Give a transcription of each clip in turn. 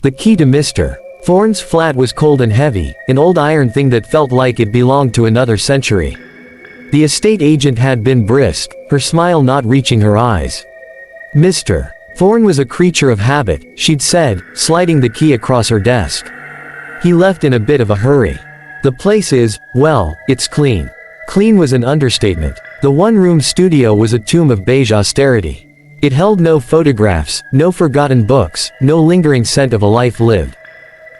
The key to Mr. Thorne's flat was cold and heavy, an old iron thing that felt like it belonged to another century. The estate agent had been brisk, her smile not reaching her eyes. Mr. Thorne was a creature of habit, she'd said, sliding the key across her desk. He left in a bit of a hurry. The place is, well, it's clean. Clean was an understatement. The one-room studio was a tomb of beige austerity. It held no photographs, no forgotten books, no lingering scent of a life lived.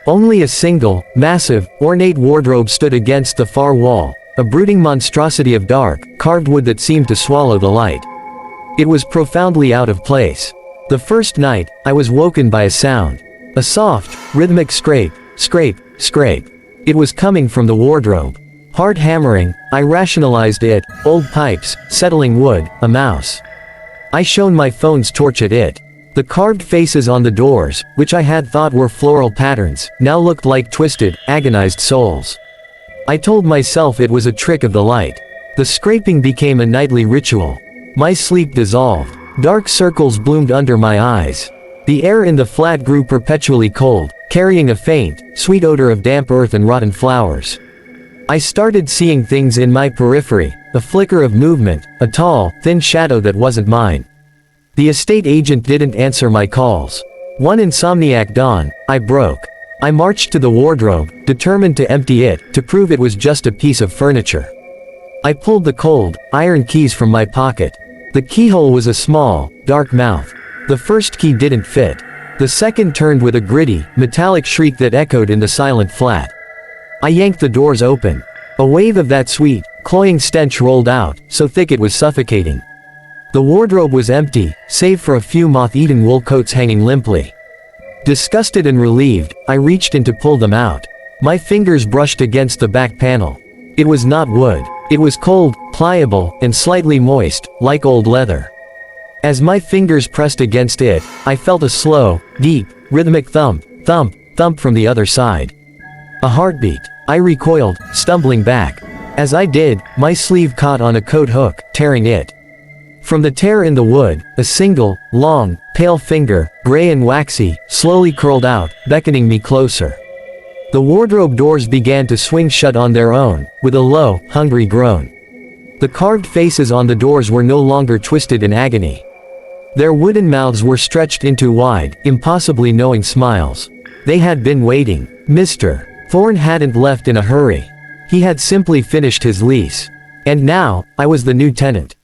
Only a single, massive, ornate wardrobe stood against the far wall, a brooding monstrosity of dark, carved wood that seemed to swallow the light. It was profoundly out of place. The first night, I was woken by a sound. A soft, rhythmic scrape, scrape, scrape. It was coming from the wardrobe. Hard hammering, I rationalized it, old pipes, settling wood, a mouse. I shone my phone's torch at it. The carved faces on the doors, which I had thought were floral patterns, now looked like twisted, agonized souls. I told myself it was a trick of the light. The scraping became a nightly ritual. My sleep dissolved. Dark circles bloomed under my eyes. The air in the flat grew perpetually cold, carrying a faint, sweet odor of damp earth and rotten flowers. I started seeing things in my periphery, a flicker of movement, a tall, thin shadow that wasn't mine. The estate agent didn't answer my calls. One insomniac dawn, I broke. I marched to the wardrobe, determined to empty it, to prove it was just a piece of furniture. I pulled the cold, iron keys from my pocket. The keyhole was a small, dark mouth. The first key didn't fit. The second turned with a gritty, metallic shriek that echoed in the silent flat. I yanked the doors open. A wave of that sweet, cloying stench rolled out, so thick it was suffocating. The wardrobe was empty, save for a few moth-eaten wool coats hanging limply. Disgusted and relieved, I reached in to pull them out. My fingers brushed against the back panel. It was not wood. It was cold, pliable, and slightly moist, like old leather. As my fingers pressed against it, I felt a slow, deep, rhythmic thump, thump, thump from the other side. A heartbeat. I recoiled, stumbling back. As I did, my sleeve caught on a coat hook, tearing it. From the tear in the wood, a single, long, pale finger, gray and waxy, slowly curled out, beckoning me closer. The wardrobe doors began to swing shut on their own, with a low, hungry groan. The carved faces on the doors were no longer twisted in agony. Their wooden mouths were stretched into wide, impossibly knowing smiles. They had been waiting. Mr. Thorne hadn't left in a hurry. He had simply finished his lease. And now, I was the new tenant.